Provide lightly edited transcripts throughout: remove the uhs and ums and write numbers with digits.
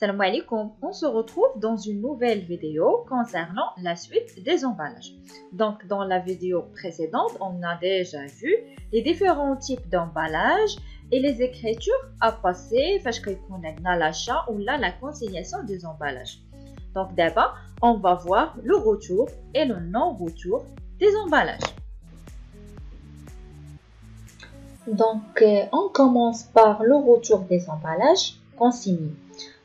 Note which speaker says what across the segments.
Speaker 1: Salam alaikum, on se retrouve dans une nouvelle vidéo concernant la suite des emballages. Donc dans la vidéo précédente, on a déjà vu les différents types d'emballages et les écritures à passer parce qu'on a l'achat ou là la consignation des emballages. Donc d'abord, on va voir le retour et le non-retour des emballages. Donc on commence par le retour des emballages consignés.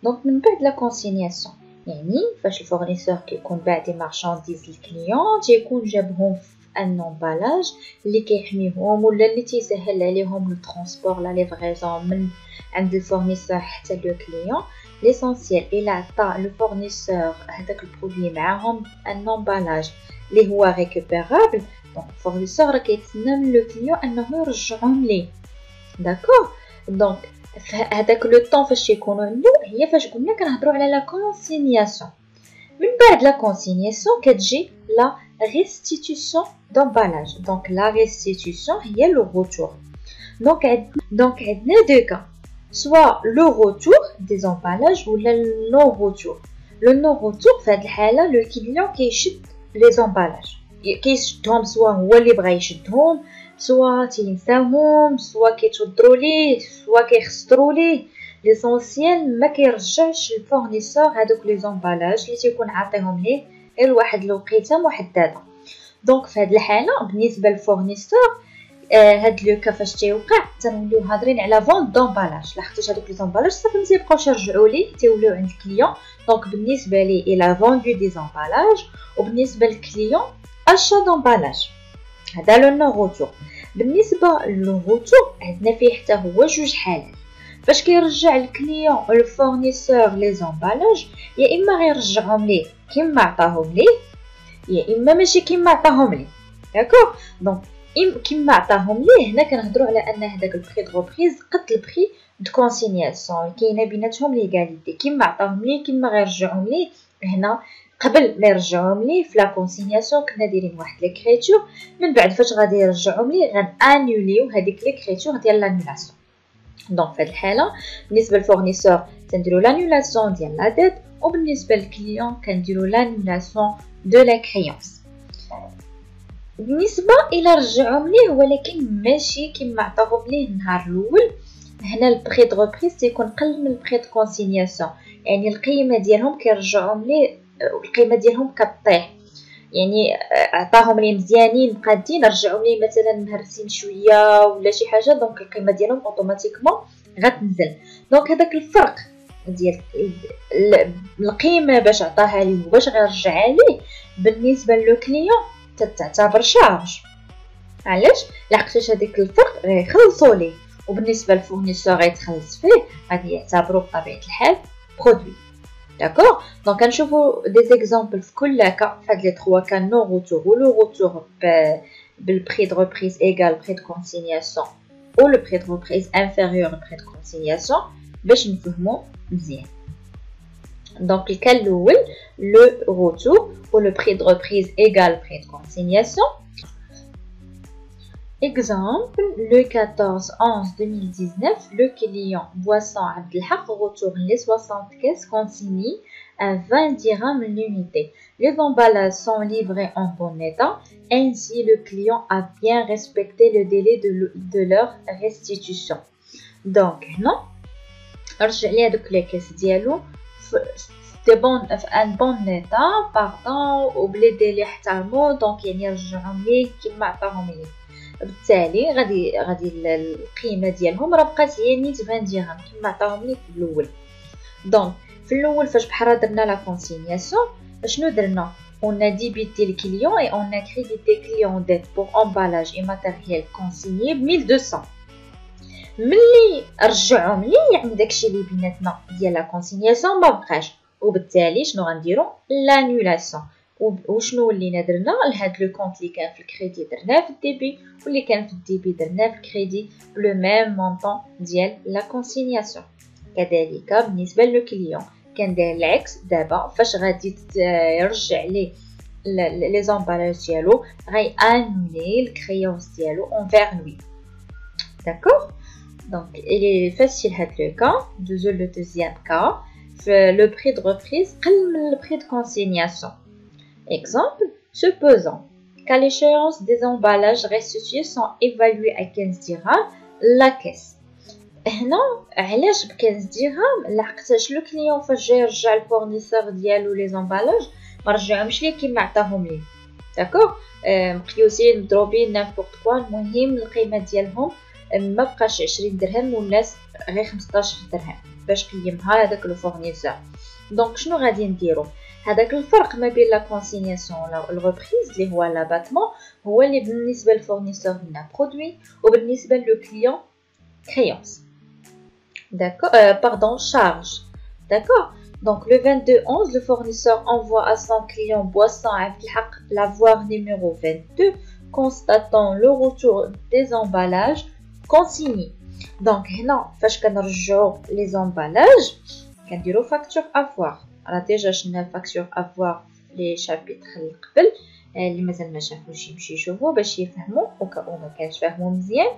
Speaker 1: Donc, من بعد la consignation يعني فاش الفورنيسور كيكون باع دي مارشانديز للكليون تيكون جابهم في ان امبالاج اللي كيحميهم ولا اللي تيسهل عليهم لو ترونسبور لا ليفريزون من عند الفورنيسور حتى لو كليون. ليسونسيال الا عطى لو فورنيسور هذاك البرودوي معاهم ان امبالاج اللي هو ريكوبيرابل، دونك الفورنيسور راه كيتسنى من لو كليون انه يرجعهم ليه. داكور، دونك هذاك لو طون فاش يكونوا عنده هي فاش قلنا كنهضروا على لا كونسينياسيون. من بعد لا كونسينياسيون كتجي لا ريستيتيوسيون دامبالاج. دونك لا ريستيتيوسيون هي لو روتور. دونك عندنا دو كا، سوا لو روتور دي زامبالاج ولا نو روتور. لو نو روتور في هذه الحاله لو كليون كيشد لي زامبالاج، كيشدهم سوا هو اللي بغى يشدهم، سوا تينساوهم، سوا كيتوضروا ليه، سوا كيخسروا ليه. ليسونسيال ما كيرجعش الفورنيسور هذوك لي زامبالاج اللي تيكون عاطيهم ليه غير واحد الوقيته محدده. دونك في هذه الحاله بالنسبه للفورنيسور هاد لو كا فاش تيوقع تنوليو هادرين على فون دامبالاج، لاحظتوا هذوك لي زامبالاج صافي ما تيبقاوش يرجعوا ليه، تيوليو عند الكليون. دونك بالنسبه ليه الى فوندو دي زامبالاج، وبالنسبه للكليون اشا دامبالاج. هذا لو نو روتور. بالنسبه للروتور عندنا فيه حتى هو جوج حالات. فاش كيرجع الكليون الفورنيسور لي زامبالاج، يا اما غيرجعهم ليه كما عطاهم ليه، يا اما ماشي كما عطاهم ليه. داكور، دونك كما عطاهم ليه هنا كنهضروا على ان هذاك البري دو ريبريز قد البري دو كونسينياسيون، كاينه بيناتهم ليغاليتي. كما عطاهم ليه كما غيرجعهم ليه. هنا قبل ما يرجعوهم ليه في لا كونسينياسيون كنا دايرين واحد ليكريتور، من بعد فاش غادي يرجعوهم ليه غنانوليو هذيك ليكريتور ديال لانولاسيون. دونك في هذه الحاله بالنسبه للفورنيسور تنديروا لانولاسيون ديال لا ديت، وبالنسبه للكليون كنديروا لانولاسيون دو لا كريونس. بالنسبه الى رجعوهم ليه ولكن ماشي كما عطاهم ليه النهار الاول، هنا البري دو ريبريز تيكون قل من البري دو كونسينياسيون، يعني القيمه ديالهم كيرجعوهم ليه القيمه ديالهم كطيح. يعني عطاهم لي مزيانين قادين رجعوا لي مثلا مهرسين شويه ولا شي حاجه، دونك القيمه ديالهم اوتوماتيكمون غتنزل. دونك هذاك الفرق ديال القيمه باش عطاها ليه وباش غيرجعها ليه بالنسبه لو كليون تعتبر شارج. علاش؟ لحقاش هذاك الفرق غيخلصوا ليه، وبالنسبه للفورنيسور غيتخلص فيه غادي يعتبروا بطبيعه الحال برودوي. D'accord, donc نشوفوا des exemples في كل كا في هاد لي 3 كا نو روتور و لو روتور بالبري دو ريبريز ايغال بري دو كونسينياسيون و لو بري دو ريبريز انفيريور بري دو كونسينياسيون باش نفهموا مزيان. دونك الكا الاول لو روتور و لو بري دو ريبريز ايغال بري دو كونسينياسيون. Exemple, le 14/11/2019, le client Boisson Abdelhaq retourne les 60 caisses consignées à 20 dirhams l'unité. Les emballages sont livrés en bon état, ainsi le client a bien respecté le délai de leur restitution. Donc, non, رجع لي هذوك لي كيس ديالو في ان بون ايتا باردون وبلي ديلي احترمو، دونك يعني رجعهم ليه كما عطاهم ليه. بالتالي غادي القيمه ديالهم راه بقات هي نيت 20 درهم كما عطاهم لي في الاول. دونك في الاول فاش بحال درنا لا كونسينياسيون شنو درنا؟ on a débité le client et on a crédité client dette pour emballage et matériel consigné ب 1200. ملي رجعهم لي يعني داكشي اللي بيناتنا ديال لا كونسينياسيون ما بقاش، وبالتالي شنو غنديرو؟ لانولاسيون. وشنو ولينا درنا لهاد لو كونط اللي كان في الكريدي درناه في الديبي، واللي كان في الديبي درناه في الكريدي بلو ميم مونطون ديال لا كونسينياسيون. كذلك بالنسبه لو كليون كندير العكس. دابا فاش غادي يرجع ليه لي زامبالاج ديالو غيانولي الكريونس ديالو انفير لوي. داكور، دونك il est facile هاد لو كا. دوزو لو دوزيام كا le prix de reprise le prix de consignation. Exemple, supposons qu'à l'échéance des emballages restitués sont évalués à 15 dirhams la caisse. هنا علاش ب 15 درهم لحقاش لو كليون فاش جا يرجع الفورنيسور ديالو لي زامبالاج ما رجعهمش ليه كيما عطاهم ليه. داكوغ مقيوسين مضروبين نيمبورط كوا. المهم القيمه ديالهم ما بقاش 20 درهم ولا غير 15 درهم باش قيمها هذاك لو فورنيسور. دونك شنو غادي نديرو؟ هذاك الفرق ما بين لا كونسينياسيون و الريبريز اللي هو لاباتمون هو اللي بالنسبه للفورنيسور لنا برودوي وبالنسبه لو كليون créance. D'accord, pardon, charge. D'accord. Donc le 22/11, le fournisseur envoie à son client Boisson Abdelhaq l'avoir numéro 22 constatant le retour des emballages consignés. Donc هنا فاش كنرجعوا les emballages كنديروا facture avoir. راه ديجا شفنا facture avoir في لي شابيتر اللي قبل اللي مازال ما شافوش يمشي يشوفوا باش يفهموا وكأو ما كانش فاهموا مزيان.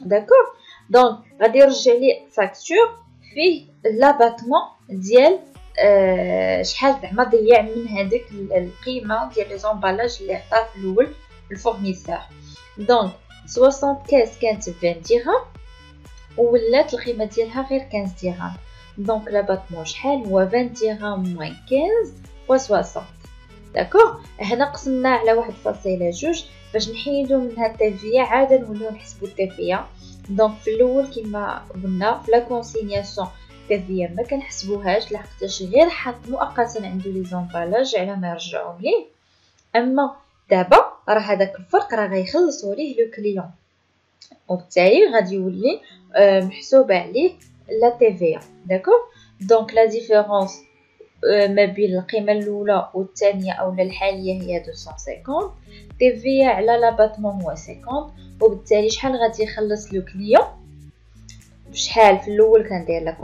Speaker 1: داكور. دونك غادي يرجع لي فاكتور فيه لاباتمون ديال شحال زعما ضيع من هذيك القيمه ديال لي زومبالاج اللي عطاه في الاول الفورنيسور. دونك 75 كانت ب 20 درهم ولات القيمه ديالها غير 15 درهم. دونك لاباتمون شحال هو 20 درهم موين 15 و 60. داكوغ. هنا قسمناه على 1.2 باش نحيدو منها التيفيا عاد نوليو نحسبو التيفيا. دونك في الاول كما قلنا في لا كونسينياسيون التيفيا ما كنحسبوهاش لحقاش غير حط مؤقتا عنده لي زومبالاج على ما يرجعوهم ليه. اما دابا راه هذاك الفرق راه غيخلصوا ليه لو كليون وبالتالي غادي يولي محسوب عليه لا تيفيا. داكوغ. دونك لا ديفيرونس ما بين القيمه الاولى والثانيه اولا الحاليه هي 250. تيفيا على لاباتمون هو 50 وبالتالي شحال غادي يخلص لو كليون بشحال في الاول كندير لا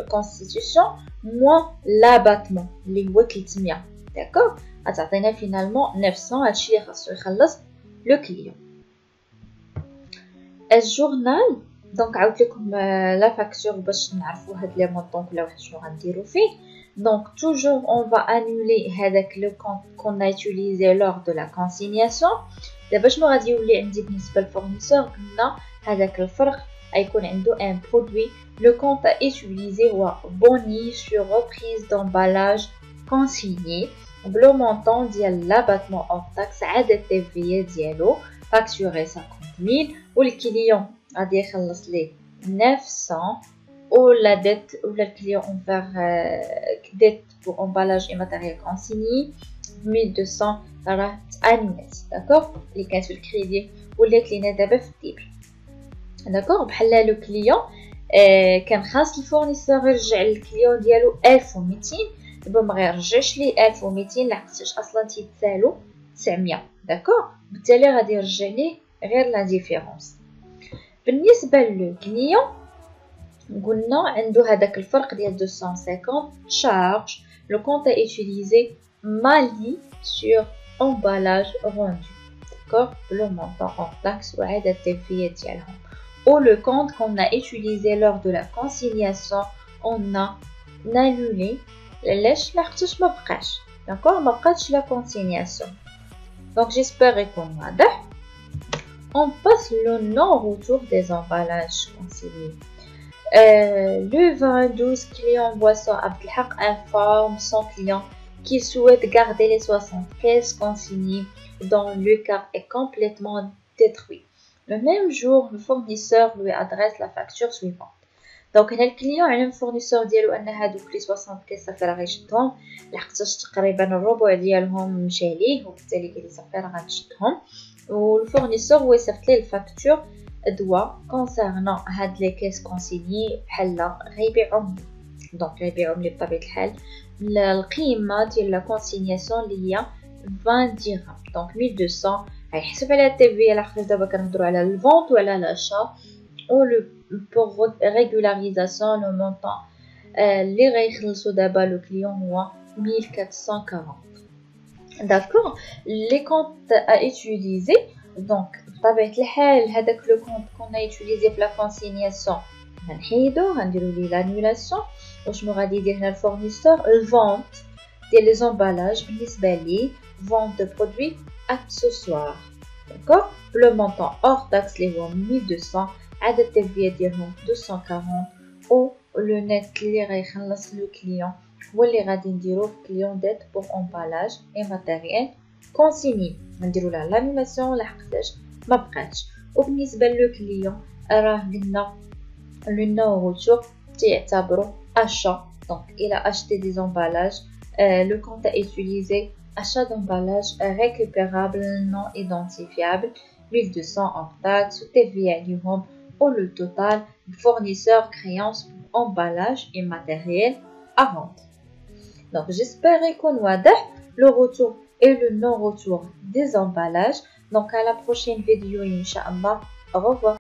Speaker 1: كونستيتيوشن موان لاباتمون اللي هو 300. داكوغ. غتعطينا فينالمون 900. هادشي اللي خاصو يخلص لو كليون. الجورنال دونك عاودت لكم لا فاكتور باش نعرفوا هاد لي مونطون كل واحد شنو غنديرو فيه. Donc toujours on va annuler هذاك لو كونت qu'on a utilisé lors de la consignation. دابا شنو غادي يولي عندي بالنسبه للفورنيسور؟ قلنا هذاك الفرق غيكون عنده ان برودوي لو كونت à utiliser هو boni sur reprise d'emballage consigné بلو مونطون ديال لاباتمون اوف تاكس عاد التيفيا ديالو فاكتوري 50000 والكليون غادي يخلص ليه 900 ou la dette ou le client envers dette pour emballage et matériel consigné 1200 راه annulé. d'accord. اللي كانت في الكريدي ولات لينا دابا في الديبي. داكوغ. بحال لو كليون كان خاص الفورنيسور يرجع للكليون ديالو 1200 دابا ما غيرجعش ليه 1200 لحقاش اصلا تيتسالو 900. داكوغ. بالتالي غادي يرجع ليه غير لا ديفيرونس. بالنسبه للو كليون قلنا عنده هذاك الفرق ديال 250 charge le compte à utiliser Mali sur emballage rendu. d'accord. le montant en taxe ou عاد التيفيا ديالهم ou le compte qu'on a utilisé lors de la consignation on a annulé علاش لحقاش ما بقاش. d'accord. ما بقاتش la consignation. donc j'espère يكون واضح. on passe le non retour des emballages consignés. Le 22 client Boisson Abdelhaq informe son client qu'il souhaite garder les 75 consignés dont le car est complètement détruit. Le même jour, le fournisseur lui adresse la facture suivante. Donc هنا الكليون على الفورنيسور ديالو ان هادوك لي 75 صافي راه غيشدهم لحقاش تقريبا الربع ديالهم مشى ليه وبالتالي قال لي صافي راه غنشدهم. والفورنيسور هو يصيفط ليه الفاكتور دوا كونسيرنون هاد لي كيس كونسيني بحال غيبيعهم. دونك غيبيعهم لي بطبيعه الحال القيمه ديال لا كونسينياسيون اللي هي 20 درهم. دونك 1200 غيحسب على التيفي لحقاش دابا كنهضروا على الفونت وعلى لاشا او لو بور ريغولاريزاسيون لو مونطون اللي غيخلصوا دابا لو كليون هو 1440. داكور. لي كونت ا utiliser دونك بطبيعه الحال هذاك لو كونت كنا يوتيليزي في لا كونسينياسيون غنحيدو غنديرو ليه l'annulation. وشنو غادي يدير هنا الفورنيسور؟ الفونت ديال لي زومبالاج بالنسبه ليه vente de produits accessoires. D'accord. Le montant hors taxe les هو 1200. عدد التلبية ديالهم 240. و لو نت اللي غيخلص لو كليون هو اللي غادي نديرو في كليون ديت بور امبالاج اي ماتيريال كونسيني. نديرو لها لانيماسيون لحقاش ما بقاتش. وبالنسبه لو كليون راه قلنا لو نو روتور تيعتبرو اشا. دونك الى اشتي دي زومبالاج le compte à utiliser achat d'emballage récupérable non identifiable 1200 hors taxe TVA ليهم. ou le total fournisseur créance pour emballage et matériel à vendre. Donc j'espère qu'on voit le retour et le non-retour des emballages. Donc à la prochaine vidéo, Inch'Allah. Au revoir.